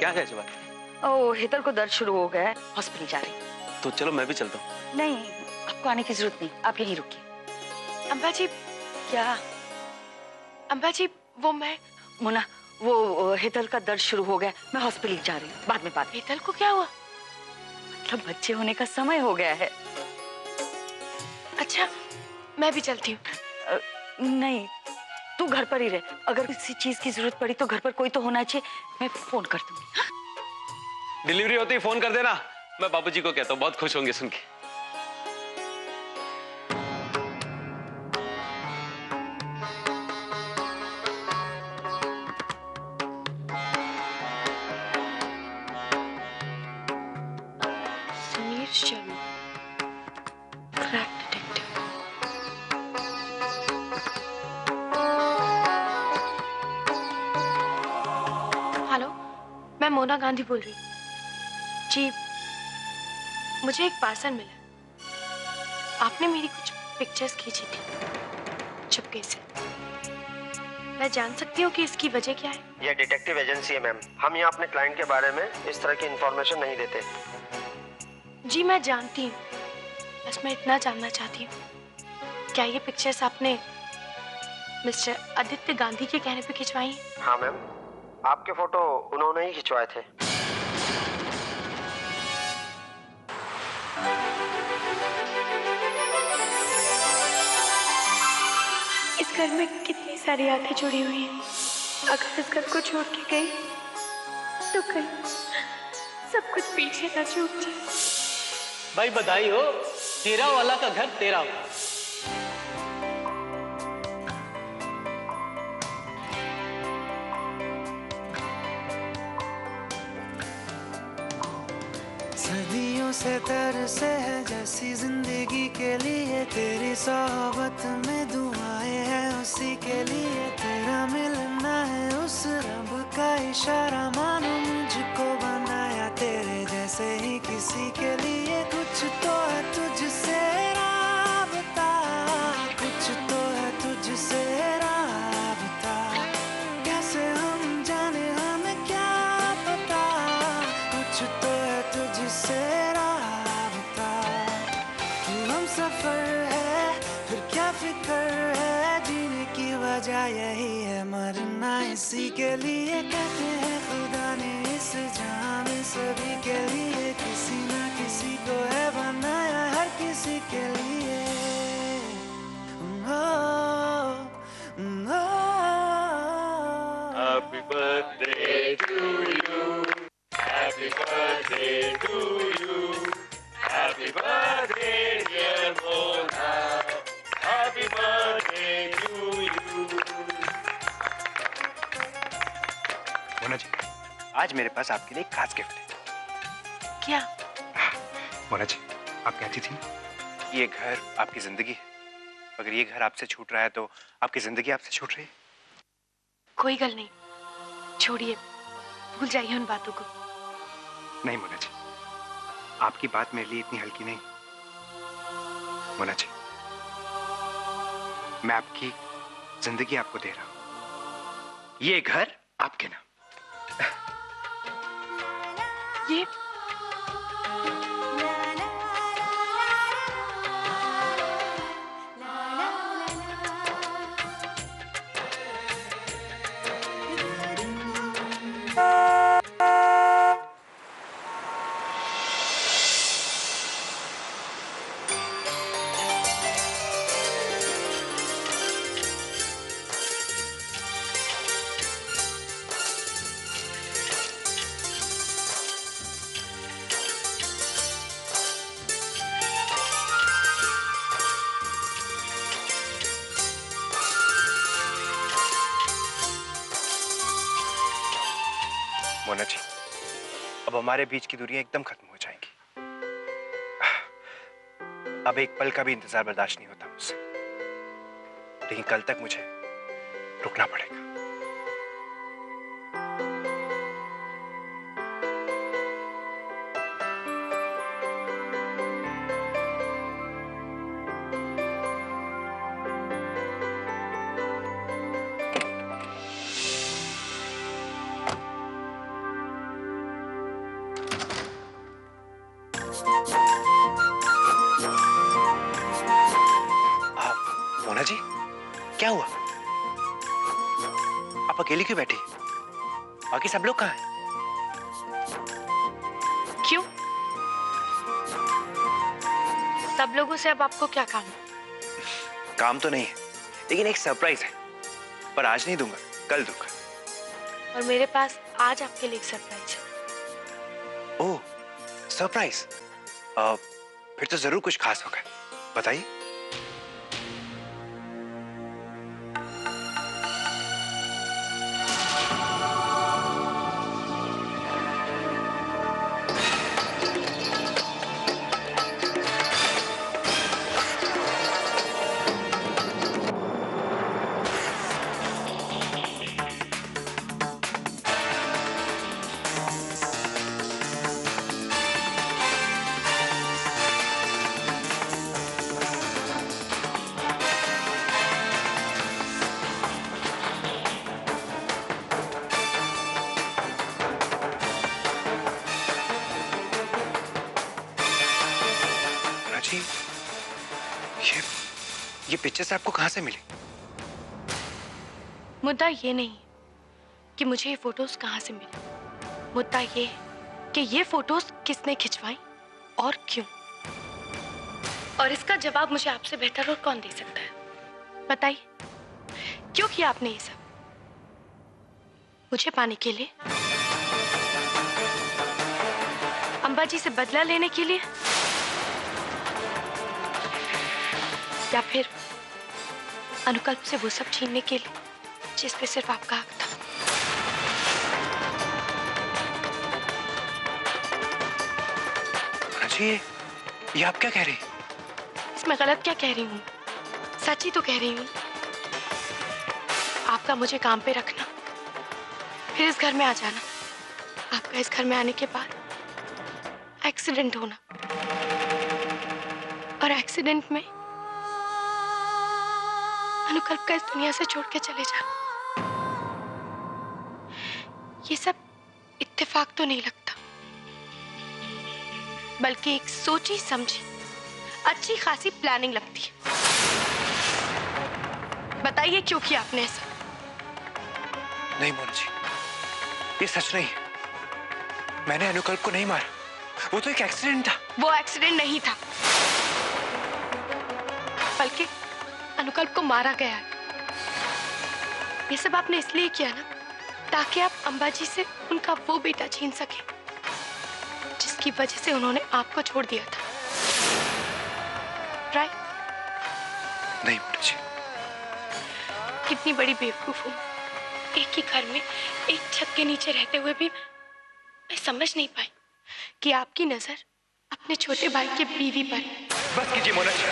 क्या है शिवा? ओ, हेतल को दर्द शुरू हो गया है, हॉस्पिटल जा रही हूँ। तो चलो मैं भी चलता हूँ। नहीं, आपको आने की जरूरत नहीं, आप यहीं रुकिए। अम्बा जी। क्या? अम्बा जी, वो मैं मोना, वो हेतल का दर्द शुरू हो गया, मैं हॉस्पिटल जा रही हूँ, बाद में बात। हेतल को क्या हुआ? मतलब बच्चे होने का समय हो गया है। अच्छा, मैं भी चलती हूँ। नहीं, तू घर पर ही रह, अगर किसी चीज की जरूरत पड़ी तो घर पर कोई तो होना चाहिए, मैं फोन कर दूंगी। डिलीवरी होती ही फोन कर देना, मैं बाबूजी को कहता हूँ, बहुत खुश होंगे सुन के। Sameer Sharma, crack detective. Hello, मैं मोना गांधी बोल रही हूँ। जी, मुझे एक पार्सल मिला। आपने मेरी कुछ पिक्चर्स खींची थी चुपके से। मैं जान सकती हूँ कि इसकी वजह क्या है? यह डिटेक्टिव एजेंसी है मैम, हम यहाँ अपने क्लाइंट के बारे में इस तरह की इंफॉर्मेशन नहीं देते। जी मैं जानती हूँ, बस मैं इतना जानना चाहती हूँ, क्या ये पिक्चर्स आपने मिस्टर आदित्य गांधी के कहने पे खिंचवाई हैं? हाँ मैम, आपके फोटो उन्होंने ही खिंचवाए थे। इस घर में कितनी सारी आंखें जुड़ी हुई हैं। अगर इस घर को छोड़ के गई तो कहीं सब कुछ पीछे ना छूट जाए। भाई बधाई हो, तेरा वाला का घर तेरा हो। सदियों से तरसे है जैसी जिंदगी के लिए, तेरी सोहबत में दुआएं हैं उसी के लिए। तेरा मिलना है उस रब का इशारा, मानो मुझको बनाया तेरे जैसे ही किसी के लिए। कुछ तो है तुझसे राबता, कुछ तो है तुझसे राबता, कैसे हम जाने हमें क्या पता। कुछ तो है तुझसे राबता, तू हम सफर है फिर क्या फिक्र है, जीने की वजह यही है मरना इसी के लिए। कहते हैं खुदा ने इस जहां में सभी के लिए किसी ना किसी को है बनाया, हर किसी के लिए। Happy birthday to you. Happy birthday to you. Happy birthday dear Mona. Happy birthday to you. Mona ji, आज मेरे पास आपके लिए एक खास गिफ्ट है। क्या? मोना जी, आप कहती थी ये घर आपकी जिंदगी है, अगर ये घर आपसे छूट रहा है तो आपकी जिंदगी आपसे छूट रही है। कोई गल नहीं, छोड़िए, भूल जाइए उन बातों को। नहीं मोना जी, आपकी बात मेरे लिए इतनी हल्की नहीं। मोना जी, मैं आपकी जिंदगी आपको दे रहा हूं, ये घर आपके नाम। ये मोना जी, अब हमारे बीच की दूरियां एकदम खत्म हो जाएंगी। अब एक पल का भी इंतजार बर्दाश्त नहीं होता मुझसे, लेकिन कल तक मुझे रुकना पड़ेगा। मोना जी, क्या हुआ? आप अकेली क्यों बैठी? बाकी सब लोग कहाँ हैं? क्यों? सब लोगों से अब आपको क्या काम है? काम तो नहीं है, लेकिन एक सरप्राइज है, पर आज नहीं दूंगा, कल दूंगा। और मेरे पास आज आपके लिए एक सरप्राइज है। ओह, सरप्राइज। फिर तो जरूर कुछ खास होगा, बताइए। जी, ये पिक्चर्स आपको कहां से मिली? मुद्दा ये नहीं है कि मुझे ये फोटोज कहाँ से मिली। मुद्दा ये है कि ये फोटोज किसने खिंचवाई और क्यों। और इसका जवाब मुझे आपसे बेहतर और कौन दे सकता है? बताइए, क्यों किया आपने ये सब? मुझे पाने के लिए? अंबाजी से बदला लेने के लिए? या फिर अनुकल्प से वो सब छीनने के लिए जिस पे सिर्फ आपका हक था? जी, ये आप क्या कह रही हैं? इसमें गलत क्या कह रही हूँ? सच ही तो कह रही हूँ। आपका मुझे काम पे रखना, फिर इस घर में आ जाना, आपका इस घर में आने के बाद एक्सीडेंट होना, और एक्सीडेंट में अनुकल्प का इस दुनिया से छोड़ के चले जाना। ये सब इत्तेफाक तो नहीं लगता, बल्कि एक सोची समझी अच्छी खासी प्लानिंग लगती है। बताइए क्यों किया आपने ऐसा? नहीं मोना जी, ये सच नहीं है। मैंने अनुकल्प को नहीं मारा, वो तो एक एक्सीडेंट था। वो एक्सीडेंट नहीं था, बल्कि अनुकल्प को मारा गया है। ये सब आपने इसलिए किया ना, ताकि आप अंबाजी से उनका वो बेटा छीन सके जिसकी वजह से उन्होंने आपको छोड़ दिया था। राइट? नहीं मोना जी। कितनी बड़ी बेवकूफ हूँ। एक ही घर में एक छत के नीचे रहते हुए भी मैं समझ नहीं पाई कि आपकी नजर अपने छोटे भाई के बीवी पर है। बस कीजिए मोना जी,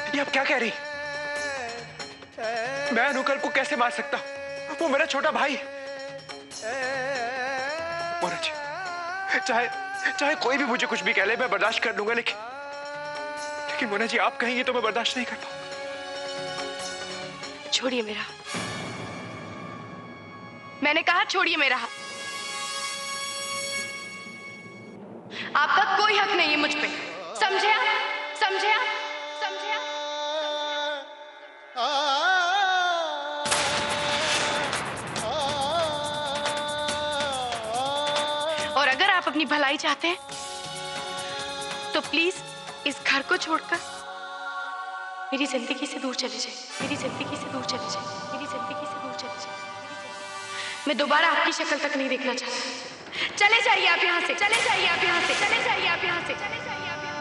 ये आप क्या कह रही? मैं अनुकल्प को कैसे मार सकता हूं? वो मेरा छोटा भाई है। मोना जी, चाहे कोई भी मुझे कुछ भी कह ले, मैं बर्दाश्त कर लूंगा, लेकिन मोना जी, आप कहेंगी तो मैं बर्दाश्त नहीं कर पाऊंगा। छोड़िए मेरा हाथ। मैंने कहा छोड़िए मेरा हाथ। आपका कोई हक नहीं है मुझ पे। समझे आप? समझे आप? समझे आप? और अगर आप अपनी भलाई चाहते हैं तो प्लीज इस घर को छोड़कर मेरी जिंदगी से दूर चले जाए। मेरी जिंदगी से दूर चले जाए। मेरी जिंदगी से दूर चले जाए। मैं दोबारा आपकी शक्ल तक नहीं देखना चाहता। चले जाइए आप यहाँ से। चले जाइए आप यहाँ से। चले जाइए आप यहाँ से। चले जाइए आप यहाँ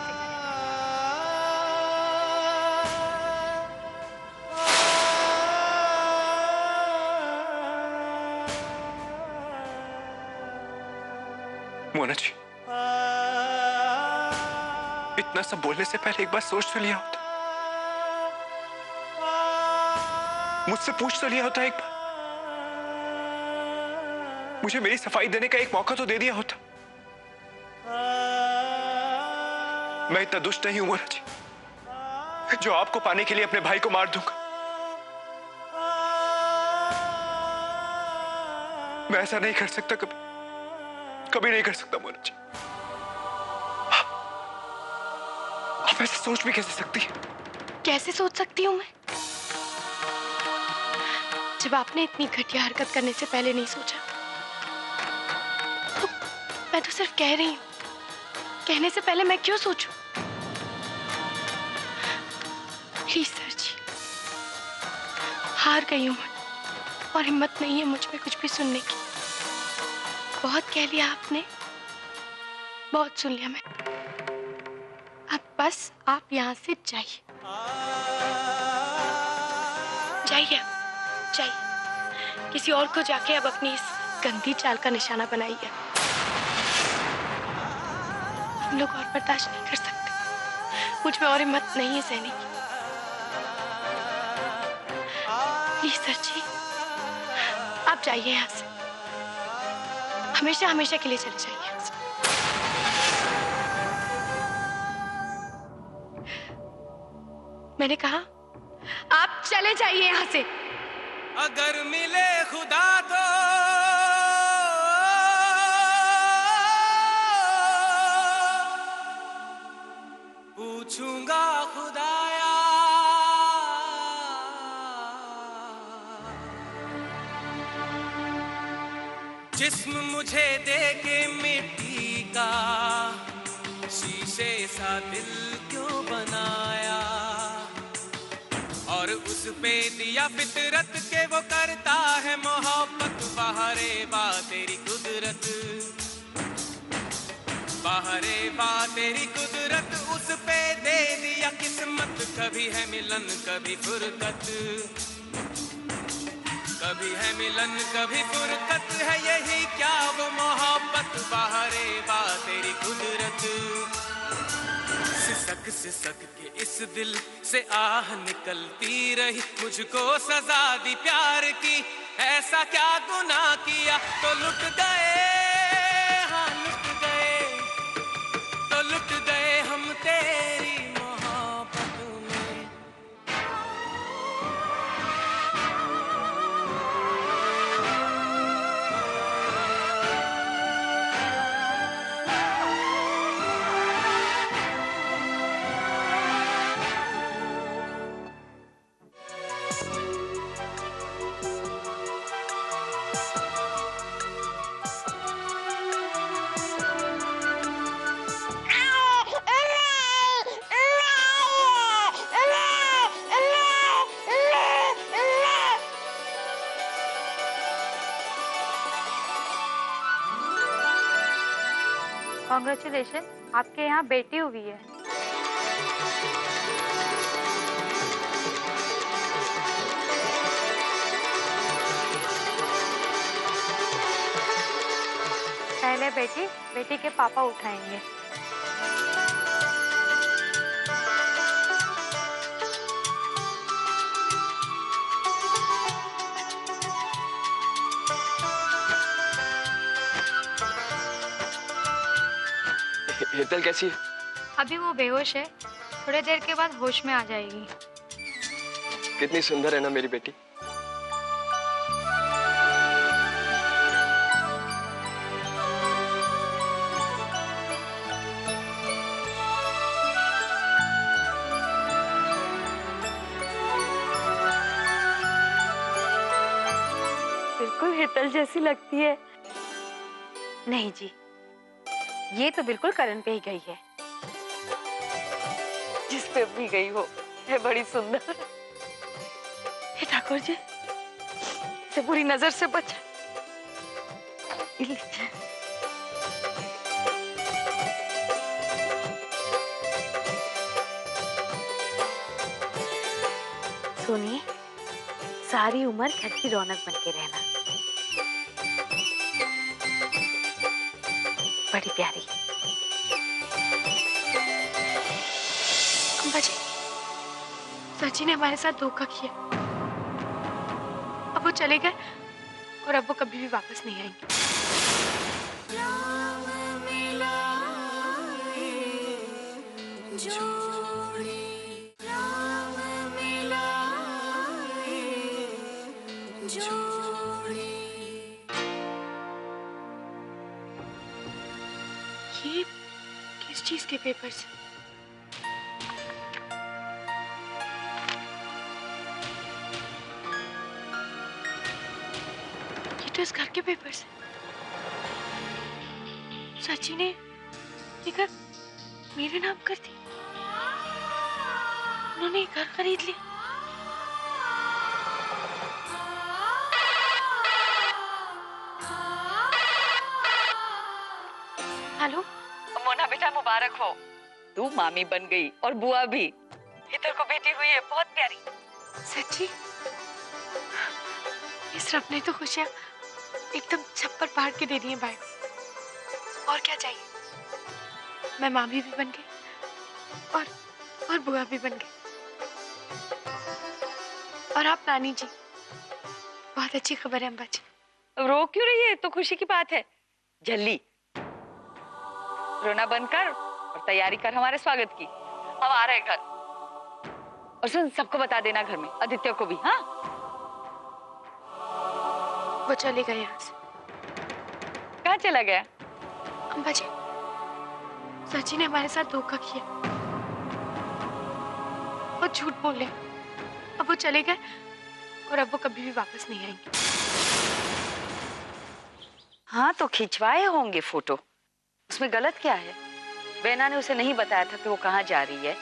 मोना जी, इतना सब बोलने से पहले एक बार सोच तो लिया होता, मुझसे पूछ तो लिया होता एक बार, मुझे मेरी सफाई देने का एक मौका तो दे दिया होता। मैं इतना दुष्ट नहीं हूं मोना जी, जो आपको पाने के लिए अपने भाई को मार दूंगा। मैं ऐसा नहीं कर सकता, कभी नहीं कर सकता मोना जी। आप आप ऐसे सोच भी कैसे सकती है? कैसे सोच सकती हूँ मैं, जब आपने इतनी घटिया हरकत करने से पहले नहीं सोचा? तो मैं तो सिर्फ कह रही हूँ, कहने से पहले मैं क्यों सोचूं? प्लीज सर जी, हार गई हूँ मैं और हिम्मत नहीं है मुझ में कुछ भी सुनने की। बहुत कह लिया आपने, बहुत सुन लिया मैं। अब बस आप यहाँ से जाइए, जाइए, जाइए। किसी और को जाके अब अपनी इस गंदी चाल का निशाना बनाइए। हम लोग और बर्दाश्त नहीं कर सकते, मुझ में और हिम्मत नहीं है सहने की। प्लीज सर जी, आप जाइए यहाँ से, हमेशा हमेशा के लिए चले जाइए यहाँ से। मैंने कहा आप चले जाइए यहाँ से। अगर मिले खुदा तो पूछूंगा खुदाया, जिस्म मुझे दे के मिट्टी का, शीशे सा दिल क्यों बनाया, और उस पे दिया फितरत के वो करता है मोहब्बत। बाहरे बा तेरी कुदरत, बाहरे बा तेरी कुदरत, उस पे दे दिया किस्मत। कभी है मिलन कभी फुरकत, कभी है मिलन कभी फुरकत, है यही क्या वो मोहब्बत। बाहरे बा तेरी कुदरत, सिसक सिसक के इस दिल से आह निकलती रही, मुझको सजा दी प्यार की, ऐसा क्या गुनाह किया तो लुट गए, हाँ लुट गए, तो लुट गए हम तेरी मोहब्बत में। कॉन्ग्रेचुलेशन, आपके यहाँ बेटी हुई है। पहले बेटी, बेटी के पापा उठाएंगे। हेतल कैसी है? अभी वो बेहोश है, थोड़ी देर के बाद होश में आ जाएगी। कितनी सुंदर है ना मेरी बेटी। बिल्कुल हेतल जैसी लगती है। नहीं जी, ये तो बिल्कुल करण पे ही गई है। जिस पे भी गई हो, है बड़ी सुंदर। हे ठाकुर जी, से बुरी नजर से बच। सुनिए, सारी उम्र घर की रौनक बन के रहना। बड़ी प्यारी। अम्बा जी, सची ने हमारे साथ धोखा किया। अब वो चले गए और अब वो कभी भी वापस नहीं आएंगे। ये किस चीज के पेपर्स? इस घर के पेपर्स हैं। सची ने ये घर मेरे नाम कर दी। उन्होंने ये घर खरीद लिया। हेलो मोना बेटा, मुबारक हो। तू मामी बन गई और बुआ भी। इधर को बेटी हुई है, बहुत प्यारी। सच्ची? इस रब ने तो खुशियां एकदम छप्पर फाड़ के दे दी है भाई। और क्या चाहिए? मैं मामी भी बन गई और बुआ भी बन गई। और आप नानी जी। बहुत अच्छी खबर है अम्बा जी। रो क्यों रही है? तो खुशी की बात है। जल्दी रोना बंद कर और तैयारी कर हमारे स्वागत की। हम आ रहे हैं घर। और सुन, सबको बता देना घर में, आदित्य को भी। हाँ, वो चले गए यहाँ से। कहाँ चला गया? अम्बा जी, सची ने हमारे साथ धोखा किया। वो झूठ बोले। अब वो चले गए और अब वो कभी भी वापस नहीं आएंगे। हाँ, तो खिंचवाए होंगे फोटो। उसमें गलत क्या है? बेना ने उसे नहीं बताया था कि वो कहाँ जा रही है,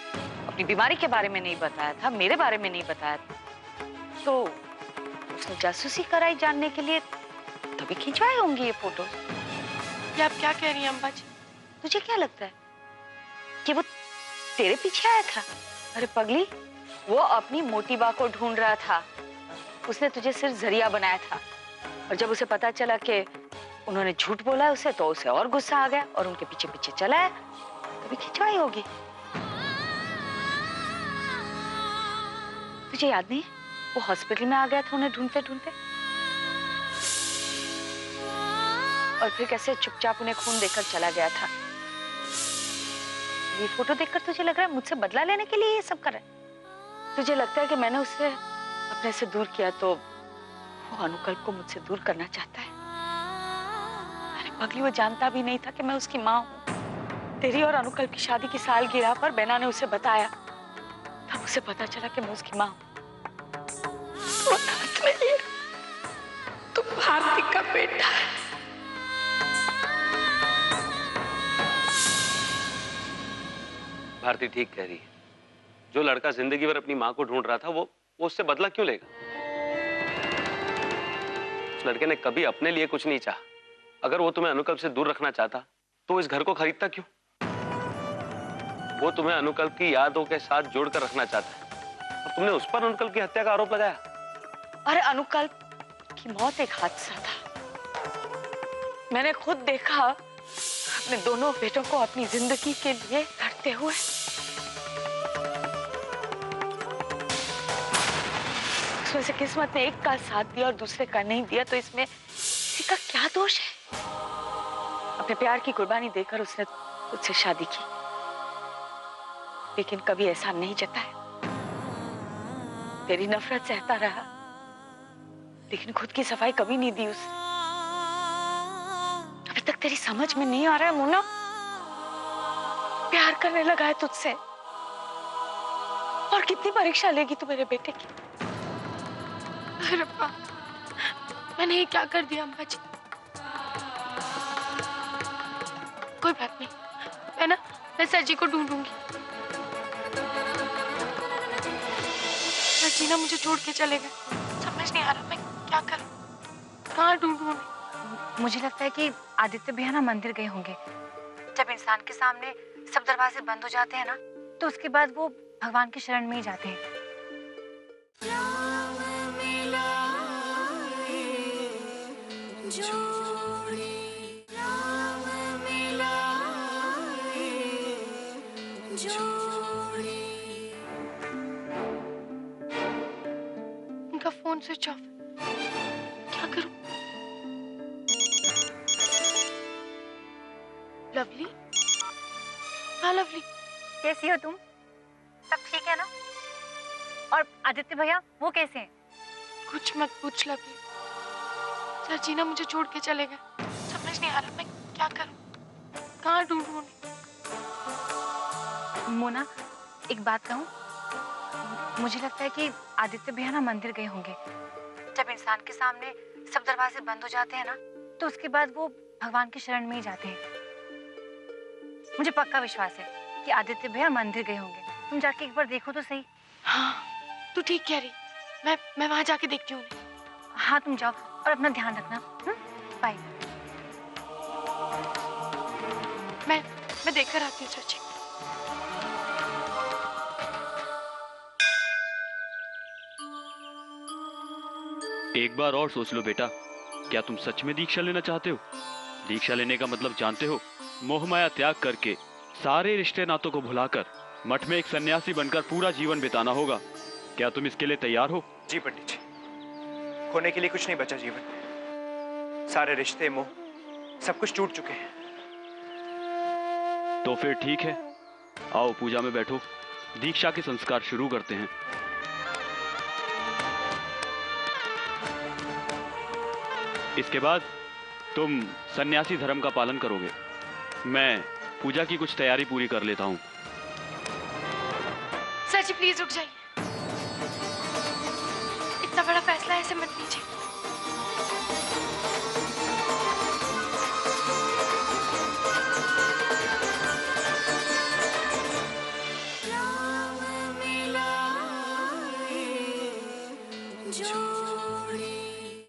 अपनी बीमारी के बारे में नहीं बताया था, मेरे बारे में नहीं बताया था, तो उसने जासूसी कराई जानने के लिए, तभी खिंचवाए होंगी ये फोटो। ये आप क्या कह रही हैं अम्बा जी? तुझे क्या लगता है कि वो तेरे पीछे आया था? अरे पगली, वो अपनी मोटी बा को ढूंढ रहा था। उसने तुझे सिर्फ जरिया बनाया था। और जब उसे पता चला कि उन्होंने झूठ बोला उसे, तो उसे और गुस्सा आ गया और उनके पीछे पीछे चला है। तभी खिंचवाई होगी। तुझे याद नहीं, वो हॉस्पिटल में आ गया था उन्हें ढूंढते ढूंढते, और फिर कैसे चुपचाप उन्हें खून देकर चला गया था। ये फोटो देखकर तुझे लग रहा है मुझसे बदला लेने के लिए ये सब कर रहा है? तुझे लगता है कि मैंने उसे अपने से दूर किया तो वो अनुकल्प को मुझसे दूर करना चाहता है? अरे पगली, वो जानता भी नहीं था कि मैं उसकी माँ हूँ। तेरी और अनुकल्प की शादी की सालगिरह पर बेना ने उसे बताया, तब उसे पता चला कि मैं उसकी माँ हूँ। तू भारती का बेटा है। भारती ठीक कह रही है। जो लड़का जिंदगी भर अपनी माँ को ढूंढ रहा था, वो उससे बदला क्यों लेगा? उस लड़के ने कभी अपने लिए कुछ नहीं चाहा। अगर वो तुम्हें अनुकल्प से दूर रखना चाहता तो इस घर को खरीदता क्यों? वो तुम्हें अनुकल्प की यादों के साथ जोड़कर रखना चाहता है और तुमने उस पर अनुकल्प की हत्या का आरोप लगाया। अरे अनुकल्प की मौत एक हादसा था। मैंने खुद देखा अपने दोनों बेटों को अपनी जिंदगी के लिए लड़ते हुए। उसमें से किस्मत ने एक का साथ दिया और दूसरे का नहीं दिया, तो इसमें किसी का क्या दोष है? अपने प्यार की कुर्बानी देकर उसने उससे शादी की, लेकिन कभी ऐसा नहीं जताया। तेरी नफरत सहता रहा, लेकिन खुद की सफाई कभी नहीं दी उसने। अभी तक तेरी समझ में नहीं आ रहा है मोना? प्यार करने लगा है तुझसे, और कितनी परीक्षा लेगी तू मेरे बेटे की? अरे रब्बा, मैंने ये क्या कर दिया अम्बा जी? कोई बात नहीं, मैं सची को ढूंढूंगी। सची ना मुझे छोड़ के चले गए। समझ नहीं आ रहा मैं क्या करूं, कहाँ ढूंढूं उन्हें? मुझे लगता है कि आदित्य भैया ना मंदिर गए होंगे। जब इंसान के सामने सब दरवाजे बंद हो जाते हैं ना, तो उसके बाद वो भगवान की शरण में ही जाते हैं। उनका फोन स्विच ऑफ है, क्या करूं? लवली? हाँ लवली। कैसी हो तुम? सब ठीक है ना? और आदित्य भैया वो कैसे हैं? कुछ मत पूछ लवली, सची ना मुझे छोड़ के चले गए। समझ नहीं आ रहा मैं क्या करूं, कहाँ ढूंढूं उन्हें? मोना, एक बात कहूँ? मुझे लगता है कि आदित्य भैया ना मंदिर गए होंगे। जब इंसान के सामने सब दरवाजे बंद हो जाते हैं ना, तो उसके बाद वो भगवान की शरण में ही जाते हैं। मुझे पक्का विश्वास है कि आदित्य भैया मंदिर गए होंगे। तुम जाके एक बार देखो तो सही। हाँ, तू ठीक कह रही। मैं वहां जाके देखती हूँ उन्हें। हाँ तुम जाओ और अपना ध्यान रखना। बाय। मैं देखकर आती हूँ चाची। एक बार और सोच लो बेटा, क्या तुम सच में दीक्षा लेना चाहते हो? दीक्षा लेने का मतलब जानते हो? मोह माया त्याग करके सारे रिश्ते नातों को भुलाकर मठ में एक सन्यासी बनकर पूरा जीवन बिताना होगा। क्या तुम इसके लिए तैयार हो? जी पंडित जी, खोने के लिए कुछ नहीं बचा जीवन में। सारे रिश्ते, मोह, सब कुछ टूट चुके हैं। तो फिर ठीक है, आओ पूजा में बैठो, दीक्षा के संस्कार शुरू करते हैं। इसके बाद तुम सन्यासी धर्म का पालन करोगे। मैं पूजा की कुछ तैयारी पूरी कर लेता हूं। सर जी प्लीज रुक जाइए। इतना बड़ा फैसला